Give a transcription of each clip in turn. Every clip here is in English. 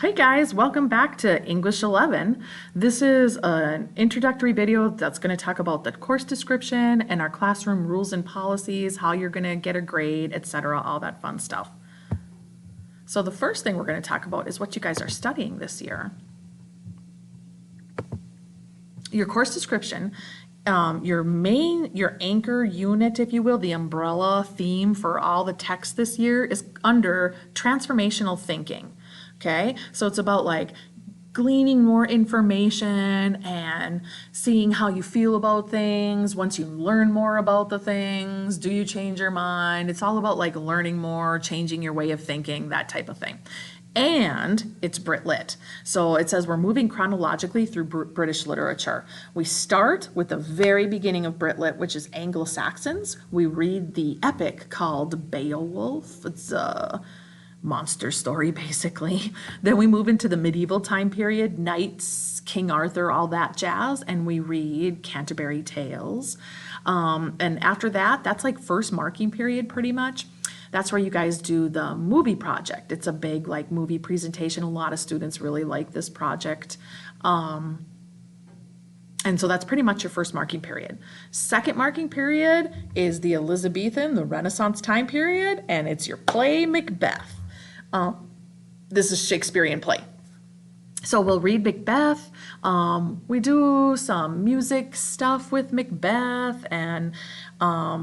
Hey guys, welcome back to English 11. This is an introductory video that's going to talk about the course description and our classroom rules and policies, how you're going to get a grade, etc., all that fun stuff. So the first thing we're going to talk about is what you guys are studying this year. Your course description, your anchor unit, if you will, the umbrella theme for all the text this year is under transformational thinking. Okay, so it's about like gleaning more information and seeing how you feel about things. Once you learn more about the things, do you change your mind? It's all about like learning more, changing your way of thinking, that type of thing. And it's Brit Lit. So it says we're moving chronologically through British literature. We start with the very beginning of Brit Lit, which is Anglo-Saxons. We read the epic called Beowulf. It's a monster story, basically. Then we move into the medieval time period, knights, King Arthur, all that jazz, and we read Canterbury Tales. And after that, that's like first marking period pretty much. That's where you guys do the movie project. It's a big like movie presentation. A lot of students really like this project. And so that's pretty much your first marking period. Second marking period is the Elizabethan, the Renaissance time period, and it's your play Macbeth. This is Shakespearean play. So we'll read Macbeth. We do some music stuff with Macbeth, and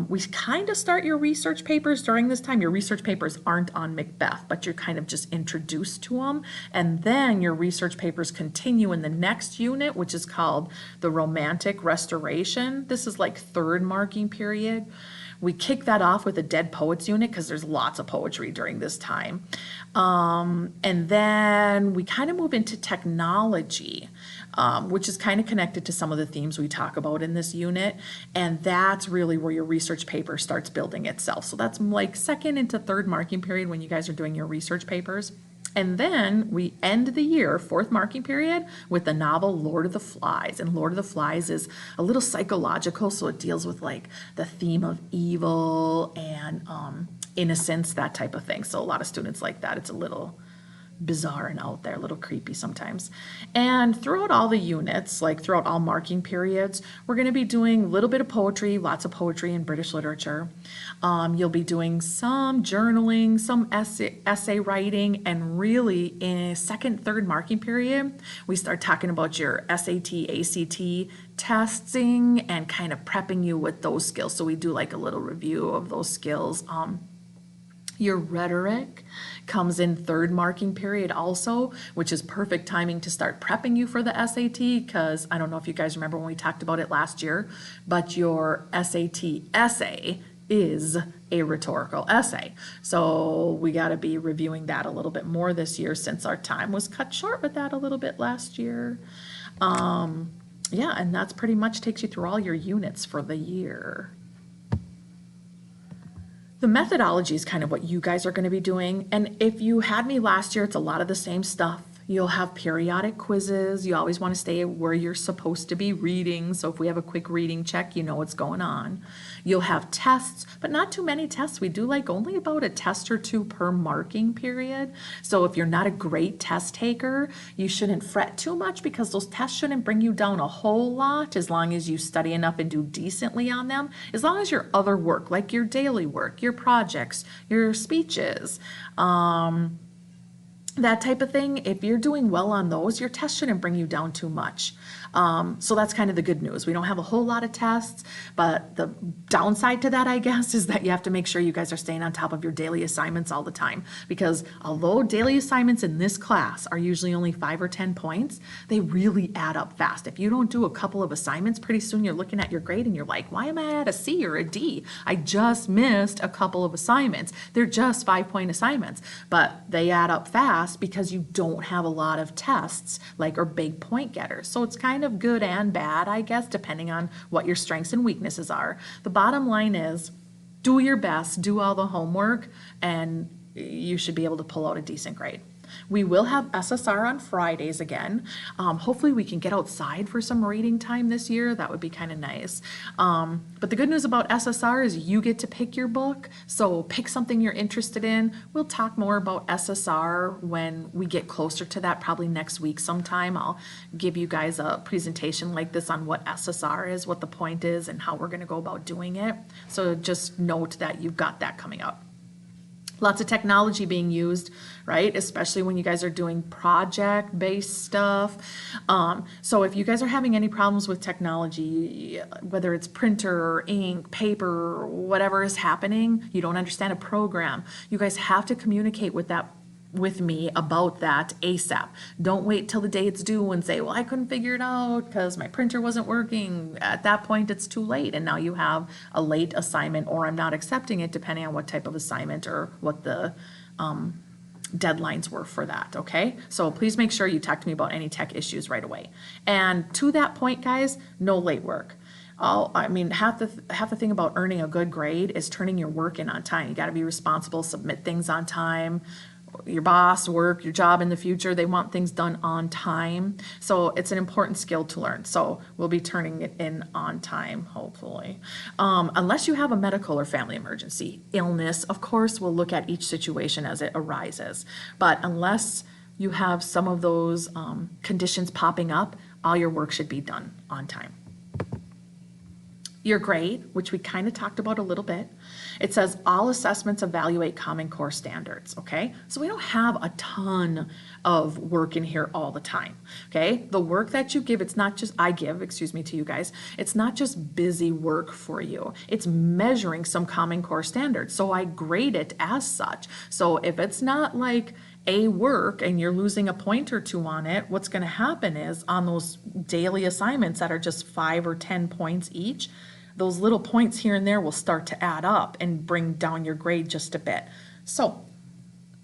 we kind of start your research papers during this time. Your research papers aren't on Macbeth, but you're kind of just introduced to them. And then your research papers continue in the next unit, which is called the Romantic Restoration. This is like third marking period. We kick that off with a Dead Poets unit because there's lots of poetry during this time. And then we kind of move into technology, which is kind of connected to some of the themes we talk about in this unit. And that's really where your research paper starts building itself. So that's like second into third marking period when you guys are doing your research papers. And then we end the year, fourth marking period, with the novel Lord of the Flies. And Lord of the Flies is a little psychological, so it deals with like the theme of evil and innocence, that type of thing. So a lot of students like that. It's a little bizarre and out there, a little creepy sometimes. And throughout all the units, like throughout all marking periods, we're going to be doing a little bit of poetry, lots of poetry in British literature. You'll be doing some journaling, some essay writing, and really in second, third marking period, we start talking about your SAT, ACT testing and kind of prepping you with those skills. So we do like a little review of those skills. Your rhetoric comes in third marking period also, which is perfect timing to start prepping you for the SAT, because I don't know if you guys remember when we talked about it last year, but your SAT essay is a rhetorical essay. So we got to be reviewing that a little bit more this year since our time was cut short with that a little bit last year. Yeah, and that's pretty much takes you through all your units for the year. The methodology is kind of what you guys are going to be doing. And if you had me last year, it's a lot of the same stuff. You'll have periodic quizzes. You always want to stay where you're supposed to be reading. So if we have a quick reading check, you know what's going on. You'll have tests, but not too many tests. We do like only about a test or two per marking period. So if you're not a great test taker, you shouldn't fret too much because those tests shouldn't bring you down a whole lot as long as you study enough and do decently on them. As long as your other work, like your daily work, your projects, your speeches, that type of thing, if you're doing well on those, your test shouldn't bring you down too much. So that's kind of the good news. We don't have a whole lot of tests, but the downside to that, I guess, is that you have to make sure you guys are staying on top of your daily assignments all the time. Because although daily assignments in this class are usually only 5 or 10 points, they really add up fast. If you don't do a couple of assignments, pretty soon you're looking at your grade and you're like, why am I at a C or a D? I just missed a couple of assignments. They're just 5-point assignments, but they add up fast because you don't have a lot of tests like or big point getters. So it's kind of good and bad, I guess, depending on what your strengths and weaknesses are. The bottom line is do your best, do all the homework, and you should be able to pull out a decent grade. We will have SSR on Fridays again. Hopefully we can get outside for some reading time this year. That would be kind of nice. But the good news about SSR is you get to pick your book. So pick something you're interested in. We'll talk more about SSR when we get closer to that, probably next week sometime. I'll give you guys a presentation like this on what SSR is, what the point is, and how we're going to go about doing it. So just note that you've got that coming up. Lots of technology being used, right? Especially when you guys are doing project-based stuff. So if you guys are having any problems with technology, whether it's printer or ink, paper, or whatever is happening, you don't understand a program, you guys have to communicate with me about that ASAP. Don't wait till the day it's due and say, well, I couldn't figure it out because my printer wasn't working. At that point, it's too late, and now you have a late assignment, or I'm not accepting it, depending on what type of assignment or what the deadlines were for that, okay? So please make sure you talk to me about any tech issues right away. And to that point, guys, no late work. Half the thing about earning a good grade is turning your work in on time. You got to be responsible, submit things on time. Your boss, work, your job in the future, they want things done on time. So it's an important skill to learn. So we'll be turning it in on time, hopefully. Unless you have a medical or family emergency, illness, of course, we'll look at each situation as it arises. But unless you have some of those conditions popping up, all your work should be done on time. Your grade, which we kind of talked about a little bit, it says all assessments evaluate Common Core standards, okay? So we don't have a ton of work in here all the time, okay? The work that you give, to you guys, it's not just busy work for you. It's measuring some Common Core standards. So I grade it as such. So if it's not like a work and you're losing a point or two on it, what's going to happen is on those daily assignments that are just 5 or 10 points each, those little points here and there will start to add up and bring down your grade just a bit. So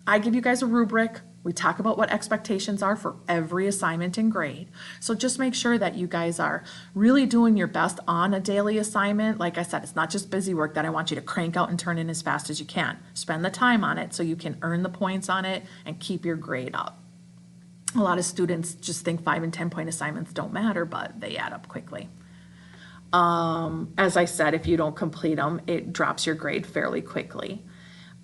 I give you guys a rubric. We talk about what expectations are for every assignment and grade. So just make sure that you guys are really doing your best on a daily assignment. Like I said, it's not just busy work that I want you to crank out and turn in as fast as you can. Spend the time on it so you can earn the points on it and keep your grade up. A lot of students just think 5 and 10 point assignments don't matter, but they add up quickly. As I said, if you don't complete them, it drops your grade fairly quickly.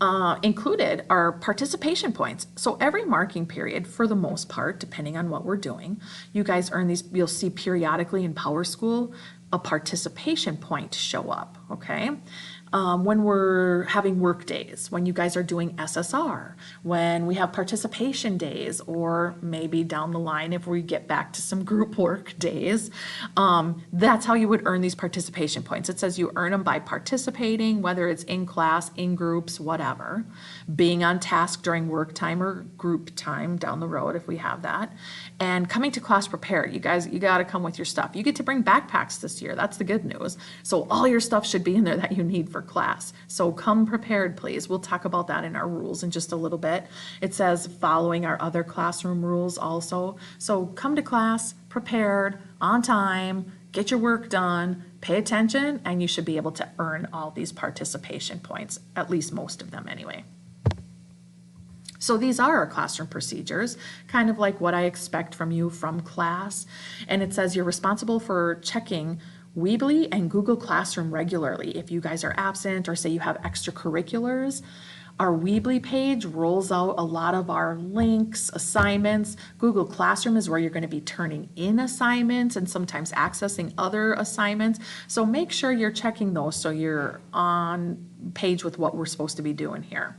Included are participation points. So every marking period, for the most part, depending on what we're doing, you guys earn these. You'll see periodically in PowerSchool a participation point show up, okay? When we're having work days, when you guys are doing SSR, when we have participation days, or maybe down the line if we get back to some group work days, that's how you would earn these participation points. It says you earn them by participating, whether it's in class, in groups, whatever, being on task during work time or group time down the road if we have that, and coming to class prepared. You guys, you got to come with your stuff. You get to bring backpacks this year. That's the good news. So all your stuff should be in there that you need for class. So come prepared, please. We'll talk about that in our rules in just a little bit. It says following our other classroom rules also. So come to class prepared, on time, get your work done, pay attention, and you should be able to earn all these participation points, at least most of them anyway. So these are our classroom procedures, kind of like what I expect from you from class. And it says you're responsible for checking Weebly and Google Classroom regularly. If you guys are absent or say you have extracurriculars, our Weebly page rolls out a lot of our links, assignments. Google Classroom is where you're going to be turning in assignments and sometimes accessing other assignments. So make sure you're checking those so you're on page with what we're supposed to be doing here.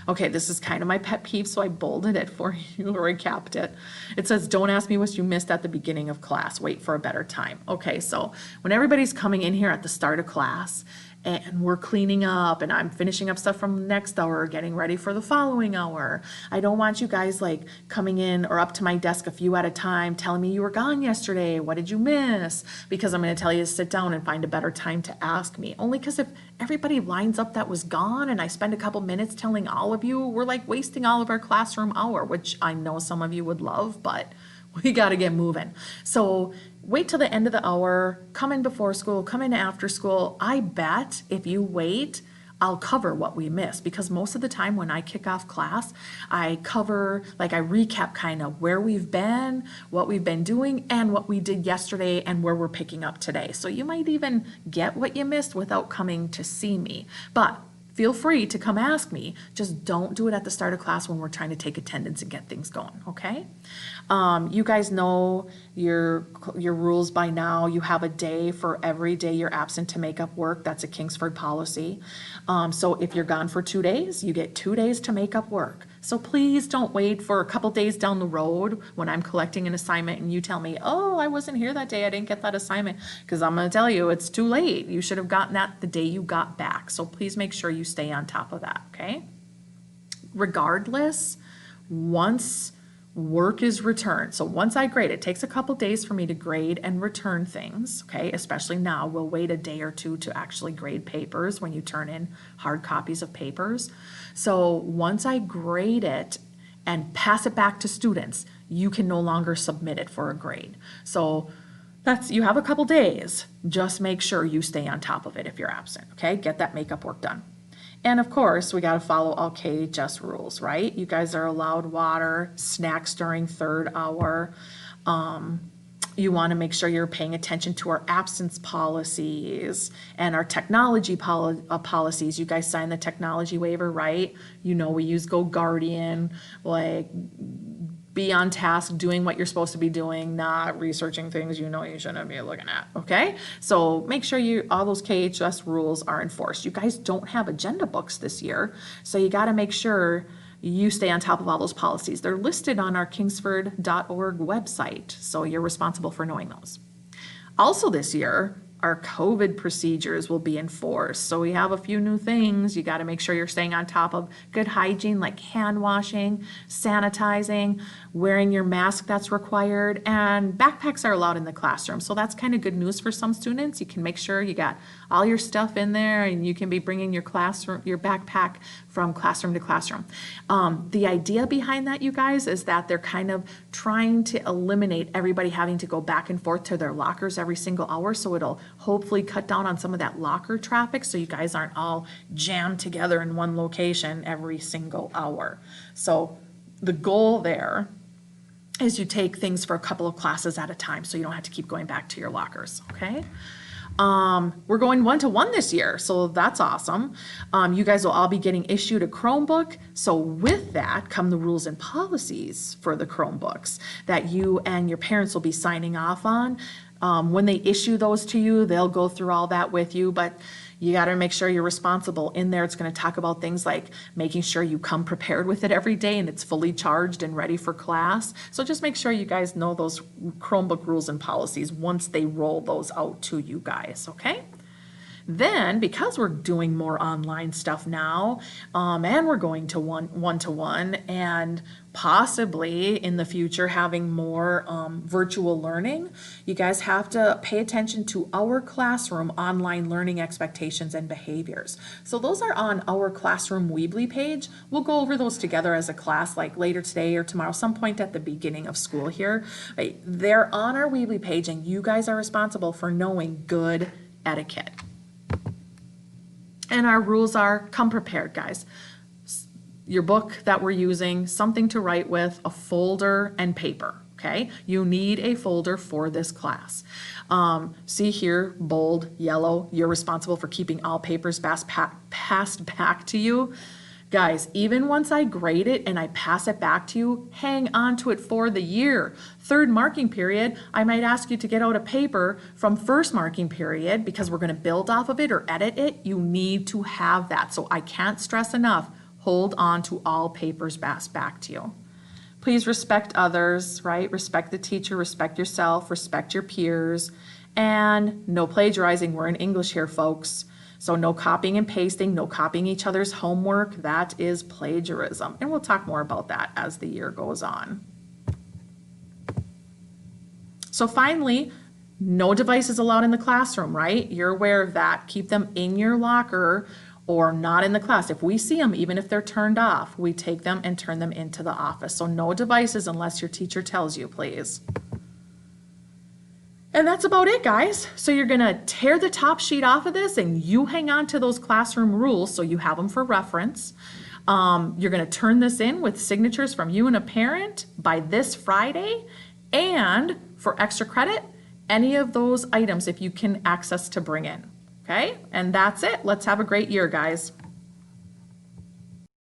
Okay, this is kind of my pet peeve, so I bolded it for you or I capped it. It says, don't ask me what you missed at the beginning of class. Wait for a better time. Okay, so when everybody's coming in here at the start of class and we're cleaning up and I'm finishing up stuff from the next hour, getting ready for the following hour, I don't want you guys like coming in or up to my desk a few at a time telling me you were gone yesterday. What did you miss? Because I'm going to tell you to sit down and find a better time to ask me. Only because if everybody lines up that was gone and I spend a couple minutes telling all of you, we're like wasting all of our classroom hour, which I know some of you would love, but we got to get moving. So wait till the end of the hour, come in before school, come in after school. I bet if you wait I'll cover what we missed, because most of the time when I kick off class, I cover, like I recap kind of where we've been, what we've been doing, and what we did yesterday and where we're picking up today. So you might even get what you missed without coming to see me. But feel free to come ask me. Just don't do it at the start of class when we're trying to take attendance and get things going, okay? You guys know your rules by now. You have a day for every day you're absent to make up work. That's a Kingsford policy. So if you're gone for 2 days, you get 2 days to make up work. So please don't wait for a couple days down the road when I'm collecting an assignment and you tell me, oh, I wasn't here that day, I didn't get that assignment, because I'm going to tell you it's too late. You should have gotten that the day you got back. So please make sure you stay on top of that, okay? Regardless, once work is returned, so once I grade, it takes a couple days for me to grade and return things, okay? Especially now, we'll wait a day or two to actually grade papers when you turn in hard copies of papers. So once I grade it and pass it back to students, you can no longer submit it for a grade. So you have a couple days. Just make sure you stay on top of it if you're absent, okay? Get that makeup work done. And of course, we got to follow all KHS rules, right? You guys are allowed water, snacks during third hour. You want to make sure you're paying attention to our absence policies and our technology policies. You guys signed the technology waiver, right? You know we use GoGuardian, like be on task, doing what you're supposed to be doing, not researching things you know you shouldn't be looking at, okay? So make sure all those KHS rules are enforced. You guys don't have agenda books this year, so you gotta make sure you stay on top of all those policies. They're listed on our kingsford.org website, so you're responsible for knowing those. Also this year, our COVID procedures will be enforced. So we have a few new things. You got to make sure you're staying on top of good hygiene, like hand washing, sanitizing, wearing your mask that's required, and backpacks are allowed in the classroom. So that's kind of good news for some students. You can make sure you got all your stuff in there and you can be bringing your backpack from classroom to classroom. The idea behind that, you guys, is that they're kind of trying to eliminate everybody having to go back and forth to their lockers every single hour. So it'll hopefully cut down on some of that locker traffic so you guys aren't all jammed together in one location every single hour. So the goal there is you take things for a couple of classes at a time so you don't have to keep going back to your lockers, okay? We're going 1-to-1 this year, so that's awesome. You guys will all be getting issued a Chromebook. So with that come the rules and policies for the Chromebooks that you and your parents will be signing off on. When they issue those to you, they'll go through all that with you, but you got to make sure you're responsible. In there, it's going to talk about things like making sure you come prepared with it every day and it's fully charged and ready for class. So just make sure you guys know those Chromebook rules and policies once they roll those out to you guys, okay? Then, because we're doing more online stuff now, and we're going to one-to-one, and possibly in the future having more virtual learning, you guys have to pay attention to our classroom online learning expectations and behaviors. So those are on our classroom Weebly page. We'll go over those together as a class, like later today or tomorrow, some point at the beginning of school here. They're on our Weebly page, and you guys are responsible for knowing good etiquette. And our rules are, come prepared, guys. Your book that we're using, something to write with, a folder, and paper, okay? You need a folder for this class. See here, bold, yellow, you're responsible for keeping all papers passed back to you. Guys, even once I grade it and I pass it back to you, hang on to it for the year. Third marking period, I might ask you to get out a paper from first marking period because we're going to build off of it or edit it. You need to have that. So I can't stress enough, hold on to all papers passed back to you. Please respect others, right? Respect the teacher, respect yourself, respect your peers, and no plagiarizing. We're in English here, folks. So no copying and pasting, no copying each other's homework. That is plagiarism. And we'll talk more about that as the year goes on. So finally, no devices allowed in the classroom, right? You're aware of that. Keep them in your locker or not in the class. If we see them, even if they're turned off, we take them and turn them into the office. So no devices unless your teacher tells you, please. And that's about it, guys. So you're gonna tear the top sheet off of this and you hang on to those classroom rules so you have them for reference. You're gonna turn this in with signatures from you and a parent by this Friday. And for extra credit, any of those items if you can access to bring in, okay? And that's it. Let's have a great year, guys.